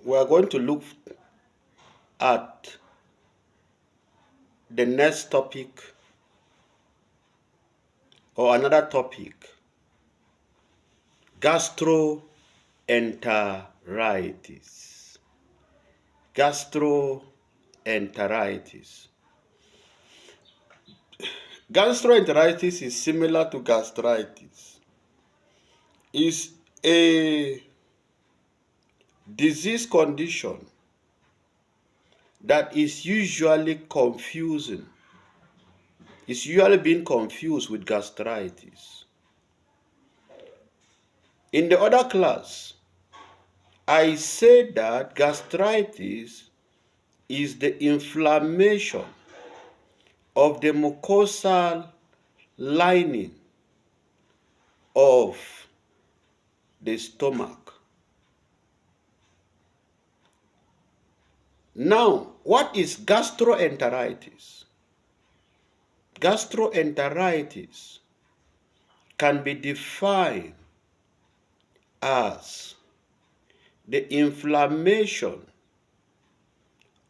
we are going to look at the next topic or another topic, gastroenteritis. Gastroenteritis. Gastroenteritis is similar to gastritis. It's a disease condition that is usually confusing. It's usually being confused with gastritis. In the other class, I said that gastritis is the inflammation of the mucosal lining of the stomach. Now, what is gastroenteritis? Gastroenteritis can be defined as the inflammation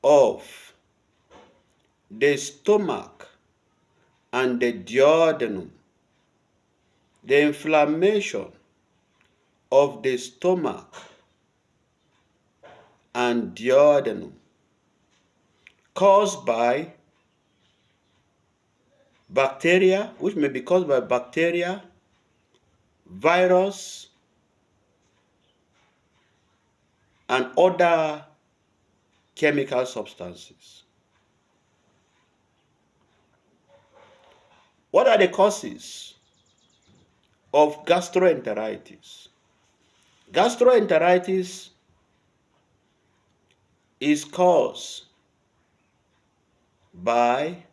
of the stomach and the duodenum. The inflammation of the stomach and duodenum caused by bacteria, which may be caused by bacteria, virus, and other chemical substances. What are the causes of gastroenteritis? Gastroenteritis is caused by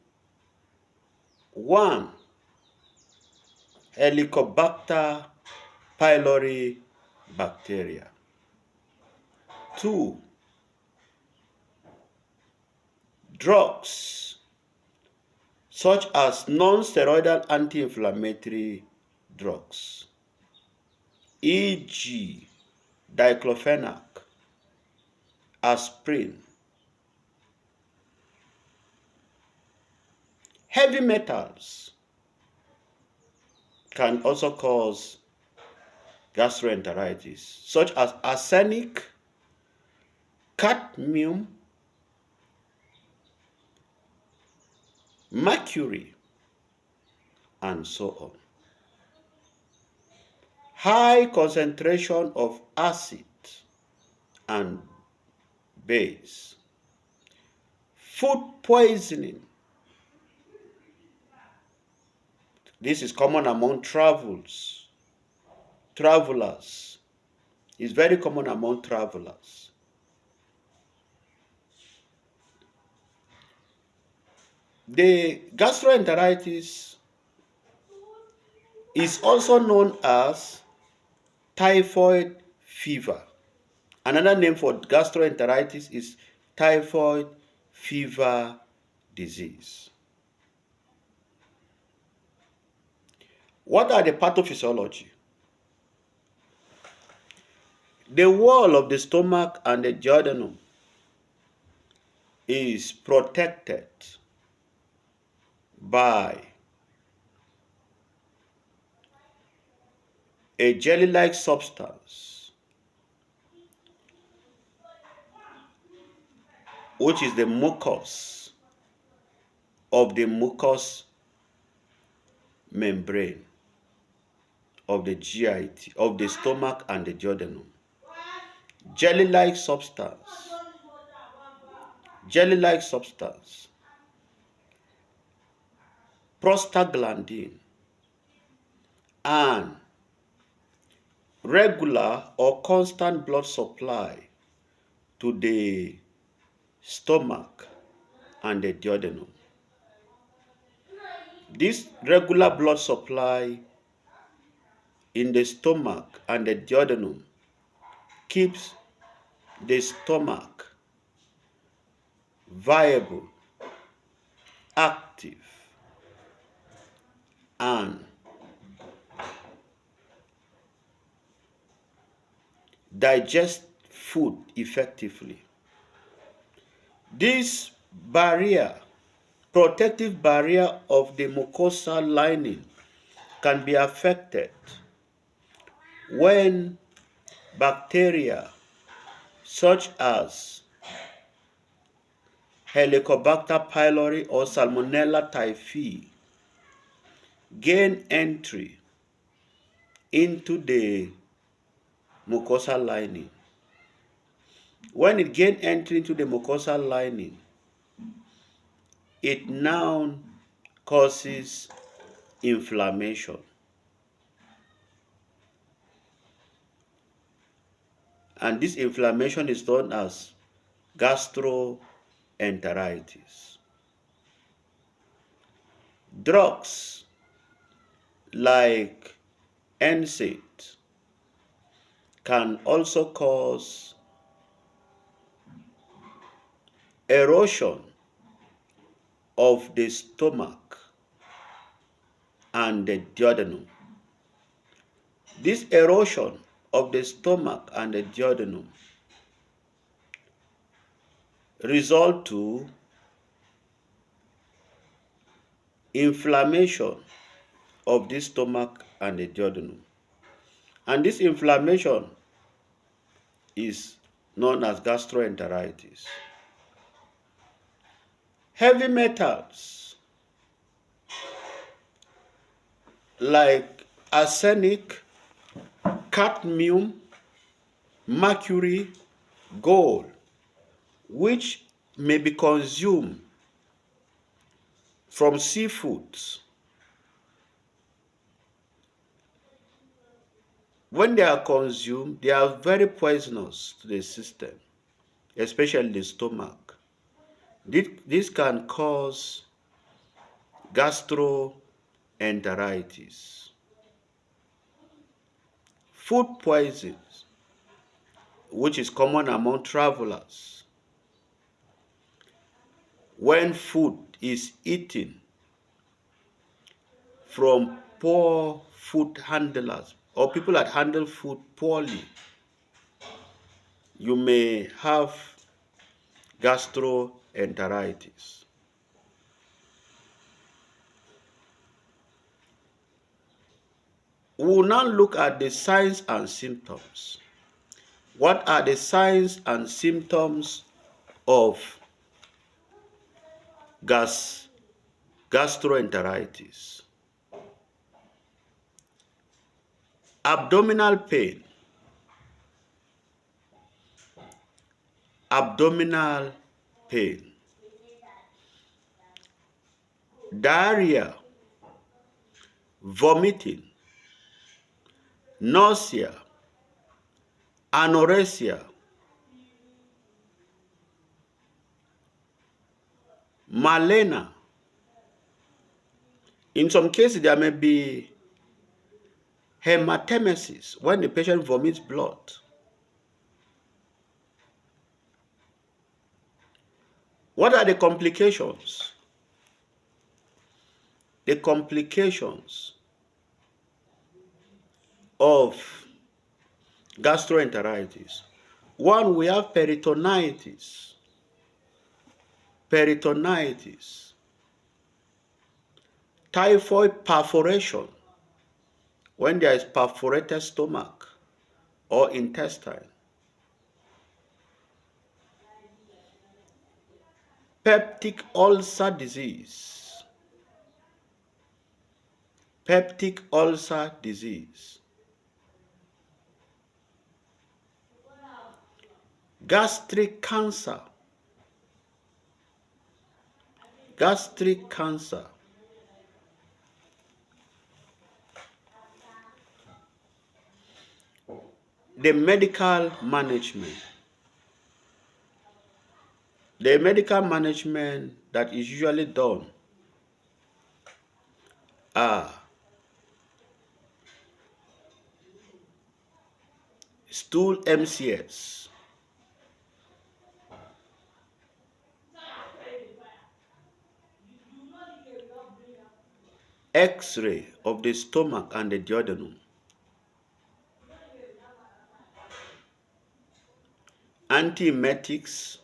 1. Helicobacter pylori bacteria. 2. Drugs such as non-steroidal anti-inflammatory drugs, e.g. diclofenac, aspirin. Heavy metals can also cause gastroenteritis, such as arsenic, cadmium, mercury, and so on. High concentration of acid and base. Food poisoning. This is common among travelers. It's very common among travelers. The gastroenteritis is also known as typhoid fever. Another name for gastroenteritis is typhoid fever disease. What are the pathophysiology? The wall of the stomach and the duodenum is protected by a jelly-like substance, which is the mucus of the mucous membrane of the GIT, of the stomach and the duodenum. Jelly-like substance, prostaglandin, and regular or constant blood supply to the stomach and the duodenum. This regular blood supply in the stomach and the duodenum keeps the stomach viable, active, and digest food effectively. This barrier, protective barrier of the mucosal lining, can be affected when bacteria such as Helicobacter pylori or Salmonella typhi gain entry into the mucosal lining. When it gain entry into the mucosal lining, it now causes inflammation. And this inflammation is known as gastroenteritis. Drugs like NSAID can also cause erosion of the stomach and the duodenum. This erosion of the stomach and the duodenum result to inflammation of the stomach and the duodenum. And this inflammation is known as gastroenteritis. Heavy metals like arsenic, cadmium, mercury, gold, which may be consumed from seafoods, when they are consumed, they are very poisonous to the system, especially the stomach. This can cause gastroenteritis. Food poisons, which is common among travelers, when food is eaten from poor food handlers or people that handle food poorly, you may have gastroenteritis. We will now look at the signs and symptoms. What are the signs and symptoms of gastroenteritis? Abdominal pain, abdominal pain, diarrhea, vomiting, nausea, anorexia, melena. In some cases, there may be hematemesis when the patient vomits blood. What are the complications? The complications of gastroenteritis. One, we have peritonitis. Peritonitis. Typhoid perforation, when there is perforated stomach or intestine. Peptic ulcer disease. Peptic ulcer disease. Gastric cancer. Gastric cancer. The medical management. The medical management that is usually done are stool MCS, X-ray of the stomach and the duodenum, Antiemetics,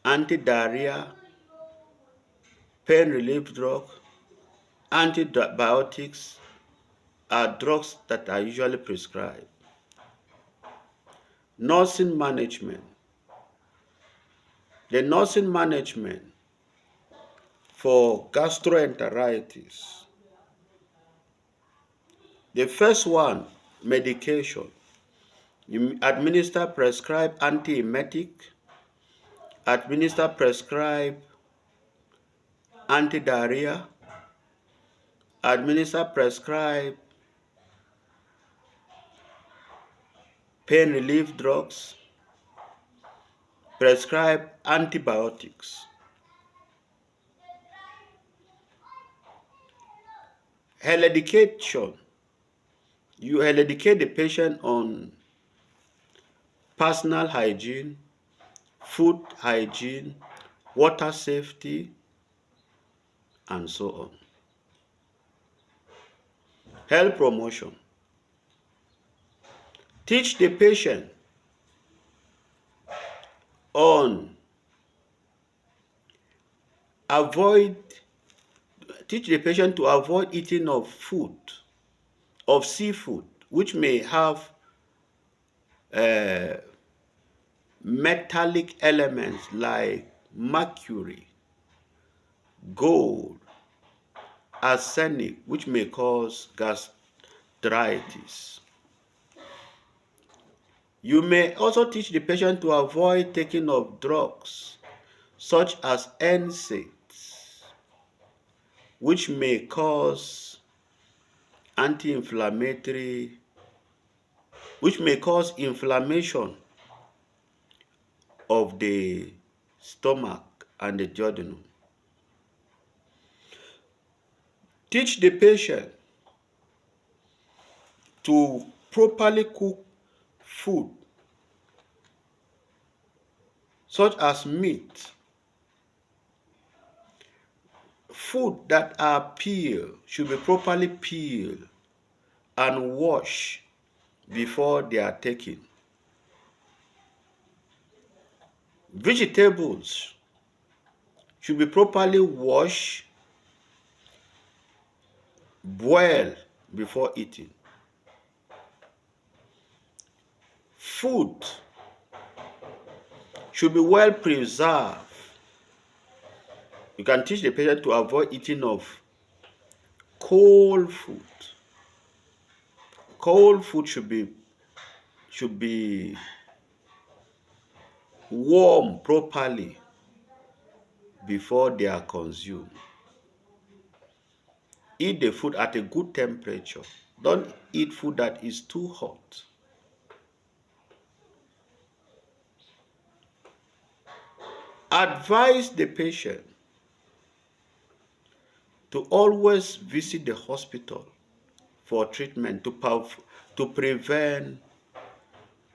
anti-diarrhea, pain relief drug, antibiotics are drugs that are usually prescribed. Nursing management. The nursing management for gastroenteritis. The first one, medication. You administer prescribed antiemetic, administer prescribed anti-diarrhea, administer prescribed pain relief drugs, prescribe antibiotics. Health education. You educate the patient on personal hygiene, food hygiene, water safety, and so on. Health promotion. Teach the patient on teach the patient to avoid eating of seafood, which may have metallic elements like mercury, gold, arsenic, which may cause gastritis. You may also teach the patient to avoid taking of drugs such as NSAIDs, which may cause inflammation of the stomach and the duodenum. Teach the patient to properly cook food such as meat. Food that are peeled should be properly peeled and washed before they are taken. Vegetables should be properly washed, boiled before eating. Food should be well preserved. You can teach the patient to avoid eating of cold food. Cold food should be warm properly before they are consumed. Eat the food at a good temperature. Don't eat food that is too hot. Advise the patient to always visit the hospital for treatment to prevent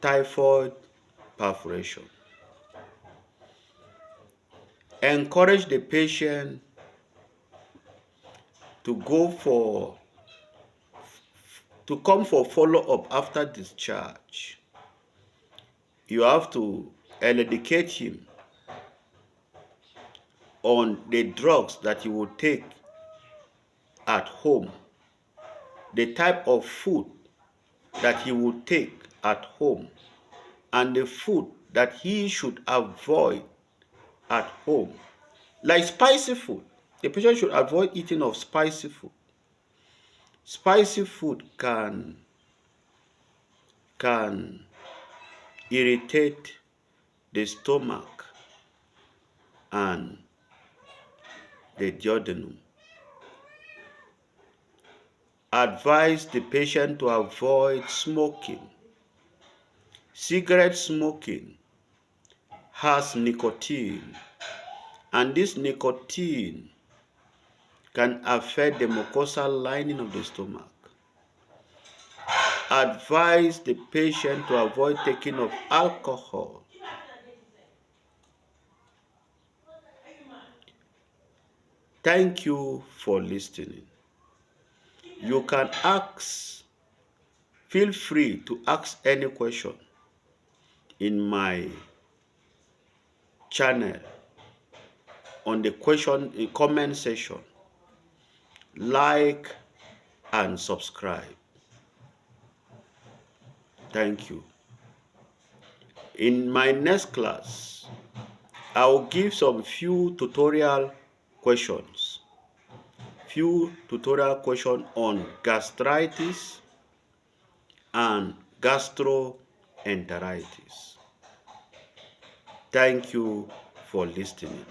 typhoid perforation. Encourage the patient to come for follow-up after discharge. You have to educate him on the drugs that he will take at home, the type of food that he will take at home, and the food that he should avoid at home. Like spicy food, the patient should avoid eating of spicy food. Spicy food can irritate the stomach and the duodenum. Advise the patient to avoid smoking. Cigarette smoking has nicotine, and this nicotine can affect the mucosal lining of the stomach. Advise the patient to avoid taking of alcohol. Thank you for listening. You can feel free to ask any question in my channel on the comment section. Like and subscribe. Thank you. In my next class, I will give some few tutorial questions on gastritis and gastroenteritis. Thank you for listening.